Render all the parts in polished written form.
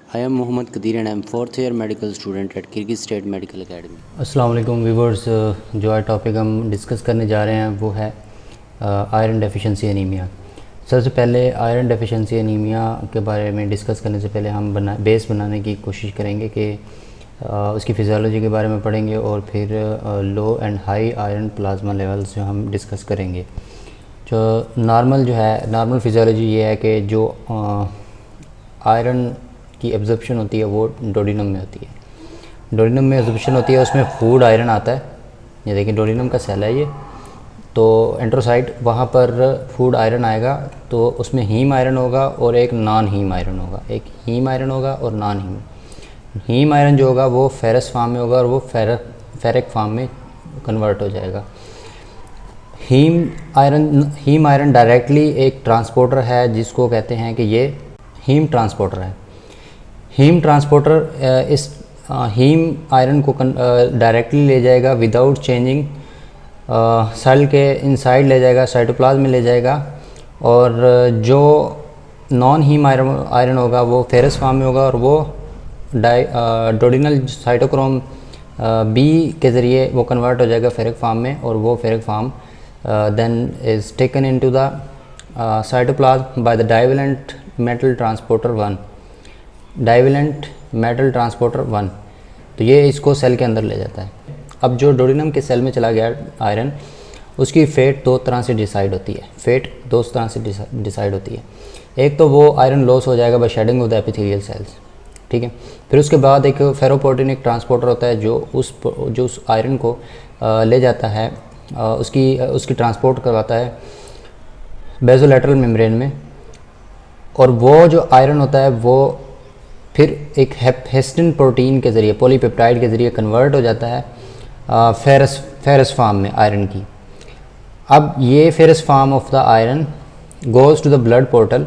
I am Mohammad Kadir and I am 4th year medical student at Kyrgyz State Medical Academy. अस्सलाम वालेकुम viewers, जो आज topic हम discuss करने जा रहे हैं वो है आयरन डेफिशिएंसी एनीमिया। सबसे पहले आयरन डेफिशिएंसी एनीमिया के बारे में डिस्कस करने से पहले हम बेस बनाने की कोशिश करेंगे कि उसकी फिजियोलॉजी के बारे में पढ़ेंगे और फिर low and high iron plasma levels जो हम डिस्कस करेंगे। जो नॉर्मल फिजियोलॉजी ये है कि जो आयरन की एब्जॉर्प्शन होती है वो डोडिनम में होती है। डोडिनम में एब्जॉर्प्शन होती है, उसमें फूड आयरन आता है। ये देखिए डोडिनम का सेल है ये, तो एंट्रोसाइट वहाँ पर फूड आयरन आएगा, तो उसमें हीम आयरन होगा और एक नॉन हीम आयरन होगा। एक हीम आयरन होगा और नॉन हीम। हीम आयरन जो होगा वो फेरस फॉर्म में होगा और वो फेरिक फॉर्म में कन्वर्ट हो जाएगा। हीम आयरन डायरेक्टली एक ट्रांसपोर्टर है जिसको कहते हैं कि ये हीम ट्रांसपोर्टर है। हीम ट्रांसपोर्टर इस हीम आयरन को डायरेक्टली ले जाएगा विदाउट चेंजिंग, सेल के इनसाइड ले जाएगा, साइटोप्लाज्म में ले जाएगा। और जो नॉन हीम आयरन होगा वो फेरस फॉर्म में होगा और वो डोडिनल साइटोक्रोम बी के ज़रिए वो कन्वर्ट हो जाएगा फेरिक फॉर्म में, और वो ferric form then is taken into the cytoplasm by the divalent metal transporter 1। Divalent metal transporter 1, तो ये इसको सेल के अंदर ले जाता है। अब जो डोडिनम के सेल में चला गया आयरन, उसकी फेट दो तरह से डिसाइड होती है। फेट दो तरह से डिसाइड होती है। एक तो वो आयरन लॉस हो जाएगा by shedding of the epithelial cells, ठीक है। फिर उसके बाद एक फेरोप्रोटीन एक ट्रांसपोर्टर होता है जो उस आयरन को ले जाता है, उसकी ट्रांसपोर्ट करवाता है बेसोलैटरल मेम्ब्रेन में। और वो जो आयरन होता है वो फिर एक हेस्टिन प्रोटीन के ज़रिए, पॉलीपेप्टाइड के ज़रिए कन्वर्ट हो जाता है फेरस फॉर्म में आयरन की। अब ये ferrous form of the iron goes to the blood portal.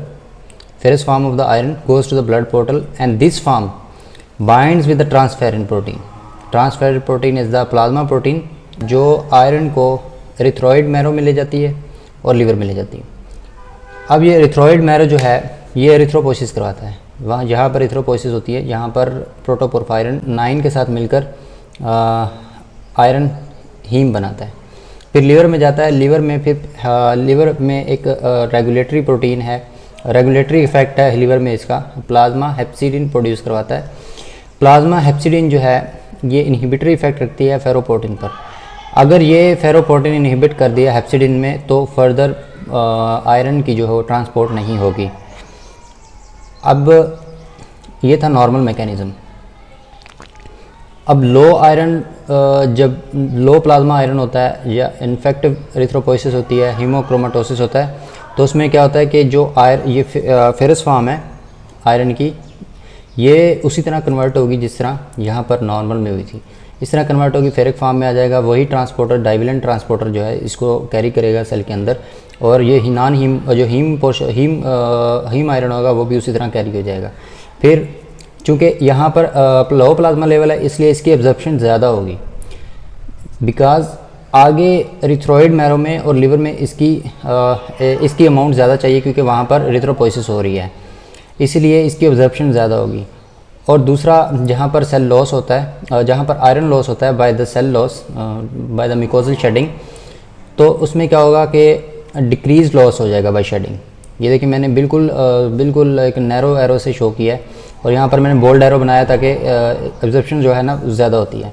Ferrous form of the iron goes to the blood portal and this form binds with the transferrin protein. Transferrin protein is the plasma protein जो iron को erythroid marrow में ले जाती है और liver में ले जाती है। अब ये एरिथ्रॉइड मैरो जो है ये एरिथ्रोपोसिस करवाता है। वहाँ जहाँ पर एरिथ्रोपोसिस होती है यहाँ पर प्रोटोपोरफायरिन 9 के साथ मिलकर आयरन हीम बनाता है। फिर लीवर में जाता है। लीवर में एक रेगुलेटरी प्रोटीन है, रेगुलेटरी इफेक्ट है लीवर में इसका। प्लाज्मा हेप्सिडिन प्रोड्यूस करवाता है। प्लाज्मा हेप्सिडिन जो है ये इनहिबिटरी इफेक्ट रखती है फेरोप्रोटीन पर। अगर ये फेरोप्रोटीन इनहिबिट कर दिया हेप्सिडिन में तो फर्दर आयरन की जो है ट्रांसपोर्ट नहीं होगी। अब ये था नॉर्मल मैकेनिज़्म। अब लो आयरन, जब लो प्लाज्मा आयरन होता है या इन्फेक्टिव एरिथ्रोपोइसिस होती है, हीमोक्रोमेटोसिस होता है, तो उसमें क्या होता है कि जो ये फेरस फॉर्म है आयरन की, ये उसी तरह कन्वर्ट होगी जिस तरह यहाँ पर नॉर्मल में हुई थी। इस तरह कन्वर्ट होगी, फेरिक फॉर्म में आ जाएगा। वही ट्रांसपोर्टर, डाइवेलेंट ट्रांसपोर्टर जो है इसको कैरी करेगा सेल के अंदर, और ये नॉन हीम जो हीम आयरन होगा वो भी उसी तरह कैरी हो जाएगा। फिर चूँकि यहाँ पर लो प्लाज्मा लेवल है इसलिए इसकी एब्जॉर्प्शन ज़्यादा होगी, बिकॉज आगे एरिथ्रॉइड मैरो में और लिवर में इसकी अमाउंट ज़्यादा चाहिए क्योंकि वहाँ पर एरिथ्रोपोइसिस हो रही है, इसलिए इसकी एब्जॉर्प्शन ज़्यादा होगी। और दूसरा, जहाँ पर सेल लॉस होता है, जहाँ पर आयरन लॉस होता है by the cell loss, by the mucosal shedding, तो उसमें क्या होगा कि डिक्रीज लॉस हो जाएगा बाय शेडिंग। ये देखिए मैंने बिल्कुल एक नैरो एरो से शो किया है, और यहाँ पर मैंने बोल्ड एरो बनाया ताकि एब्जॉर्प्शन जो है ना ज़्यादा होती है।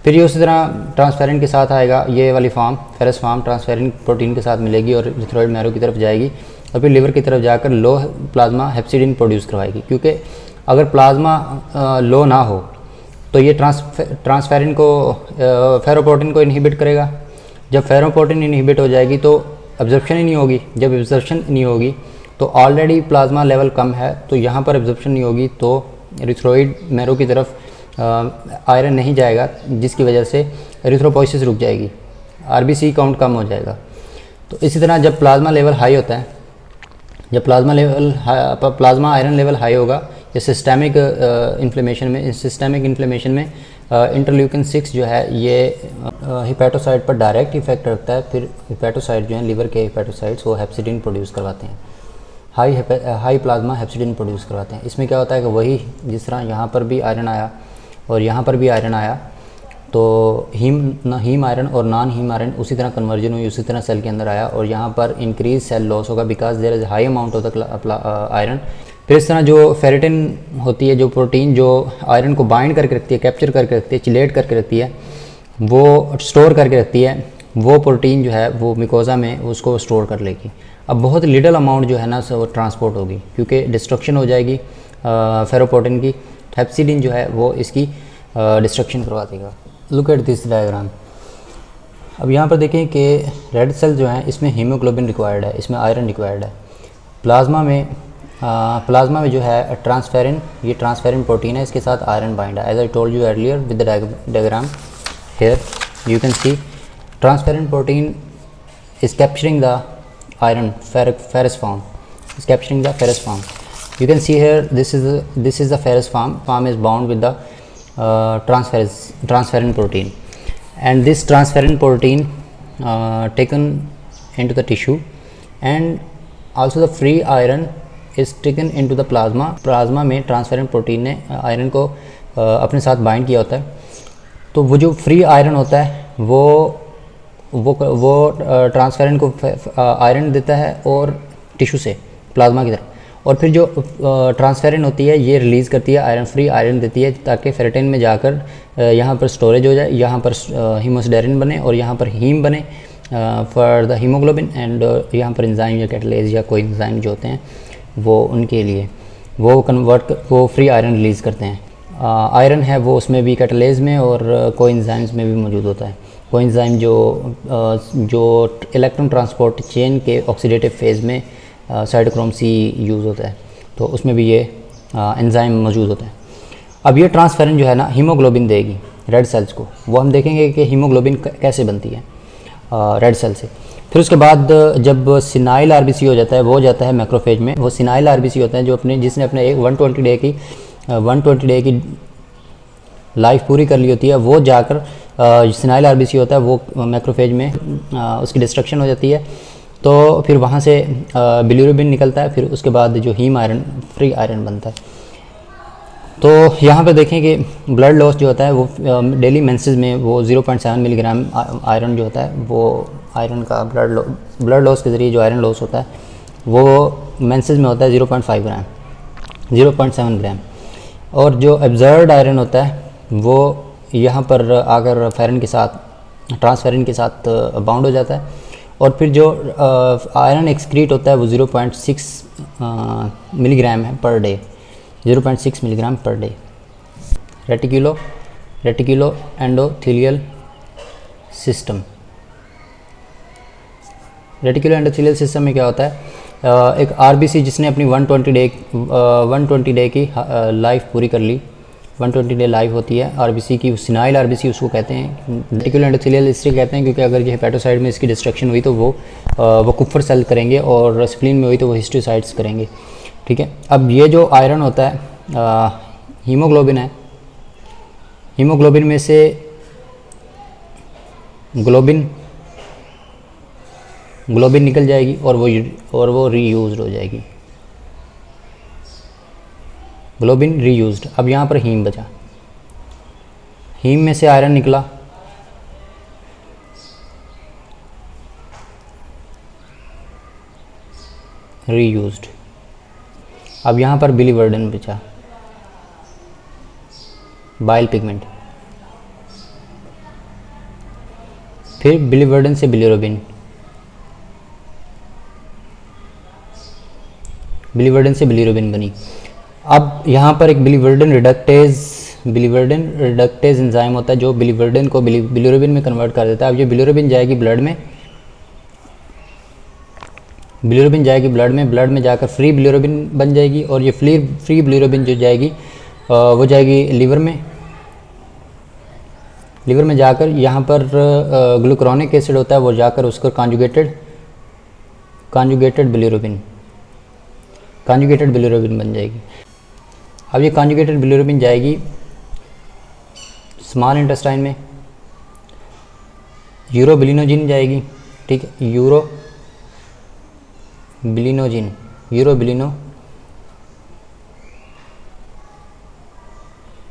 फिर ये उसी तरह ट्रांसफेरिन के साथ आएगा, ये वाली form ferrous form transferrin protein के साथ मिलेगी और एरिथ्रॉइड मैरो की तरफ जाएगी, और फिर लिवर की तरफ जाकर लो प्लाज्मा हेप्सिडिन प्रोड्यूस करवाएगी। क्योंकि अगर प्लाज्मा लो ना हो तो ये ट्रांसफेरिन को फेरोप्रोटीन को इनहिबिट करेगा। जब फेरोप्रोटीन इनहिबिट हो जाएगी तो एब्जॉर्प्शन ही नहीं होगी। जब एब्जॉर्प्शन नहीं होगी तो ऑलरेडी प्लाज्मा लेवल कम है, तो यहाँ पर एब्जॉर्प्शन नहीं होगी तो एरिथ्रॉइड मैरो की तरफ आयरन नहीं जाएगा, जिसकी वजह से एरिथ्रोपोइसिस रुक जाएगी, आरबीसी काउंट कम हो जाएगा। तो इसी तरह जब प्लाज्मा लेवल हाई होता है, जब प्लाज्मा आयरन लेवल हाई होगा, ये सिस्टेमिक इन्फ्लेमेशन में इंटरल्यूकिन 6 जो है ये हिपैटोसाइट पर डायरेक्ट इफेक्ट रखता है। फिर हिपैटोसाइट जो है लिवर के हिपैटोसाइट्स वो हेप्सिडिन प्रोड्यूस करवाते हैं। हाई प्लाज्मा हेप्सिडिन प्रोड्यूस करवाते हैं। इसमें क्या होता है कि वही जिस तरह यहाँ पर भी आयरन आया और यहाँ पर भी आयरन आया, तो हीम आयरन और नॉन हीम आयरन उसी तरह कन्वर्जन हुई, उसी तरह सेल के अंदर आया और यहाँ पर इंक्रीज सेल लॉस होगा because there is high amount of the iron. फिर इस तरह जो फेरेटिन होती है, जो प्रोटीन जो आयरन को बाइंड करके रखती है, कैप्चर करके रखती है, चिलेट करके रखती है, वो स्टोर करके रखती है, वो प्रोटीन जो है वो मिकोजा में उसको स्टोर कर लेगी। अब बहुत लिटिल अमाउंट जो है ना वो ट्रांसपोर्ट होगी क्योंकि डिस्ट्रक्शन हो जाएगी फेरोपोर्टिन की। हेप्सिडिन जो है वो इसकी डिस्ट्रक्शन करवा देगा। Look at this diagram. अब यहाँ पर देखें कि रेड सेल जो है इसमें हीमोग्लोबिन रिक्वायर्ड है, इसमें आयरन रिक्वायर्ड है। प्लाज्मा में जो है ट्रांसफेरिन, ये ट्रांसफेरिन प्रोटीन है, इसके साथ आयरन बाइंड है। As I told you earlier with the diagram here you can see transferrin protein is capturing the iron ferrous form, is capturing the ferrous form. You can see here this is the ferrous form is bound with the transferrin protein, and this transferrin protein taken into the tissue, and also the free iron is taken into the plasma में transferrin protein ने iron को अपने साथ bind किया होता है। तो वो जो फ्री आयरन होता है वो ट्रांसफेरेंट को आयरन देता है और टिश्यू से प्लाज्मा की तरफ, और फिर जो ट्रांसफेरेंट होती है ये रिलीज़ करती है आयरन, फ्री आयरन देती है ताकि फेरेटिन में जाकर यहाँ पर स्टोरेज हो जाए, यहाँ पर हीमोसिडेरिन बने और यहाँ पर हीम बने फॉर द हीमोग्लोबिन, एंड यहाँ पर एंजाइम या कैटलेज या कोई एंजाइम जो होते हैं वो उनके लिए वो फ्री आयरन रिलीज़ करते हैं। आयरन है वो उसमें भी कैटलेज में और कोई एंजाइम्स में भी मौजूद होता है। कोएंजाइम जो इलेक्ट्रॉन ट्रांसपोर्ट चेन के ऑक्सीडेटिव फेज़ में साइटोक्रोम सी यूज़ होता है, तो उसमें भी ये एंजाइम मौजूद होता है। अब ये ट्रांसफेरिन जो है ना हीमोग्लोबिन देगी रेड सेल्स को, वो हम देखेंगे कि हीमोग्लोबिन कैसे बनती है रेड सेल से। फिर उसके बाद जब सिनाइल आरबीसी हो जाता है, वो जाता है मैक्रोफेज में। वो सिनाइल आरबीसी होता है जो जिसने अपने एक 120 डे की लाइफ पूरी कर ली होती है, वो जाकर सिनाइल आरबीसी होता है, वो मैक्रोफेज में उसकी डिस्ट्रक्शन हो जाती है, तो फिर वहाँ से बिलिरुबिन निकलता है, फिर उसके बाद जो हीम आयरन फ्री आयरन बनता है। तो यहाँ पे देखें कि ब्लड लॉस जो होता है वो डेली मेंसेस में वो 0.7 मिलीग्राम आयरन जो होता है, वो आयरन का ब्लड लॉस के ज़रिए जो आयरन लॉस होता है वो मेंसेस में होता है 0.7 ग्राम। और जो एब्जर्व्ड आयरन होता है वो यहाँ पर आकर ट्रांसफेरिन के साथ बाउंड हो जाता है, और फिर जो आयरन एक्सक्रीट होता है वो 0.6 मिलीग्राम है per day, 0.6 milligram per day. Reticulo endothelial system. Reticulo endothelial system में क्या होता है, एक आरबीसी जिसने अपनी 120 डे की लाइफ पूरी कर ली, 120 डे लाइफ होती है आरबीसी की, सिनाइल आरबीसी उसको कहते हैं। रेटिकुलो एंडोथेलियल इसलिए कहते हैं क्योंकि अगर ये हेपेटोसाइड में इसकी डिस्ट्रक्शन हुई तो वो कुफर सेल करेंगे, और स्प्लीन में हुई तो वो हिस्टोसाइड्स करेंगे। ठीक है, अब ये जो आयरन होता है हीमोग्लोबिन है, हीमोग्लोबिन में से ग्लोबिन निकल जाएगी और वो रीयूज्ड हो जाएगी, ग्लोबिन रीयूज्ड। अब यहाँ पर हीम बचा, हीम में से आयरन निकला, रीयूज्ड। अब यहाँ पर बिलिवर्डन बचा, बाइल पिगमेंट, फिर बिलिवर्डन से बिलिरुबिन, बिलिवर्डन से बिलिरुबिन बनी। अब यहाँ पर एक बिलिवर्डन रिडक्टेज एंजाइम होता है जो बिलिवर्डन को बिलिरुबिन में कन्वर्ट कर देता है। अब ये बिलिरुबिन जाएगी ब्लड में, ब्लड में जाकर फ्री बिलिरुबिन बन जाएगी, और ये फ्री बिलिरुबिन जो जाएगी वो जाएगी लीवर में जाकर यहाँ पर ग्लूक्रोनिक एसिड होता है, वो जाकर उसको कॉन्जुगेटेड बिलिरुबिन बन जाएगी। अब ये कॉन्जुगेटेड बिलिरुबिन जाएगी स्मॉल इंटेस्टाइन में, यूरोबिलिनोजिन जाएगी। ठीक है, यूरोबिलिनोजिन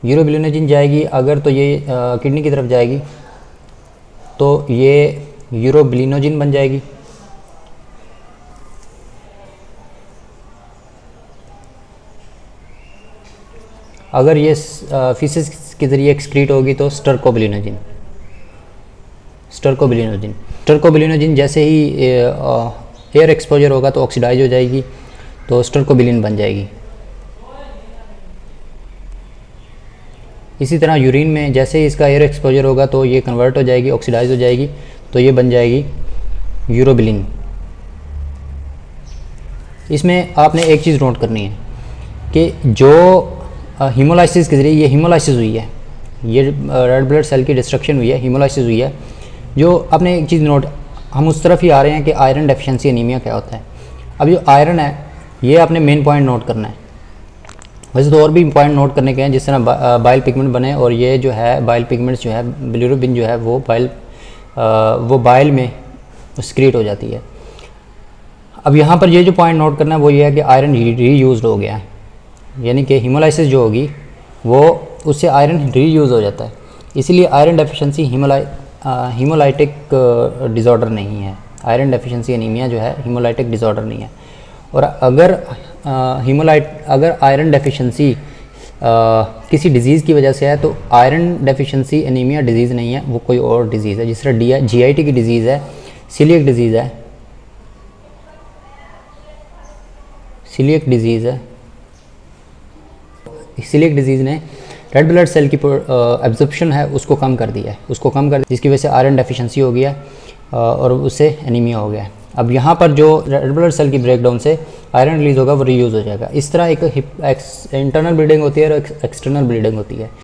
यूरोबिलिनोजिन जाएगी अगर तो ये किडनी की तरफ जाएगी तो ये यूरोबिलिनोजिन बन जाएगी। अगर ये फीसिस के ज़रिए एक्सक्रीट होगी तो स्टर्कोबिलिनोजिन जैसे ही एयर एक्सपोजर होगा तो ऑक्सीडाइज हो जाएगी तो स्टर्कोबिलिन बन जाएगी। इसी तरह यूरिन में जैसे ही इसका एयर एक्सपोजर होगा तो ये कन्वर्ट हो जाएगी, ऑक्सीडाइज हो जाएगी तो ये बन जाएगी यूरोबिलिन। इसमें आपने एक चीज़ नोट करनी है कि जो हीमोलाइसिस के ज़रिए ये हीमोलाइसिस हुई है, ये रेड ब्लड सेल की डिस्ट्रक्शन हुई है, हीमोलाइसिस हुई है, जो आपने एक चीज़ नोट, हम उस तरफ ही आ रहे हैं कि आयरन डेफिशिएंसी एनीमिया क्या होता है। अब जो आयरन है ये आपने मेन पॉइंट नोट करना है। वैसे तो और भी पॉइंट नोट करने के हैं, जिस तरह बाइल पिगमेंट बने और ये जो है बाइल पिगमेंट्स जो है बिलिरुबिन जो है वो बाइल में सिक्रीट हो जाती है। अब यहाँ पर ये जो पॉइंट नोट करना है वो ये है कि आयरन रीयूज्ड हो गया है, यानी कि हीमोलाइसिस जो होगी वो उससे आयरन रीयूज़ हो जाता है। इसीलिए आयरन डेफिशिएंसी हीमोलाइटिक डिज़ॉर्डर नहीं है। आयरन डेफिशिएंसी एनीमिया जो है हीमोलाइटिक डिज़ॉर्डर नहीं है। और अगर आयरन डेफिशिएंसी किसी डिज़ीज़ की वजह से है तो आयरन डेफिशिएंसी एनीमिया डिज़ीज़ नहीं है, वो कोई और डिज़ीज़ है। जिस तरह GIT की डिज़ीज़ है, सीलियक डिज़ीज़ है, सीलियक डिज़ीज़ ने रेड ब्लड सेल की एब्जॉर्प्शन है उसको कम कर दिया है, जिसकी वजह से आयरन डेफिशिएंसी हो गया और उससे एनीमिया हो गया है। अब यहाँ पर जो रेड ब्लड सेल की ब्रेकडाउन से आयरन रिलीज़ होगा वो रीयूज़ हो जाएगा। इस तरह एक इंटरनल ब्लीडिंग होती है और एक्सटर्नल ब्लीडिंग होती है।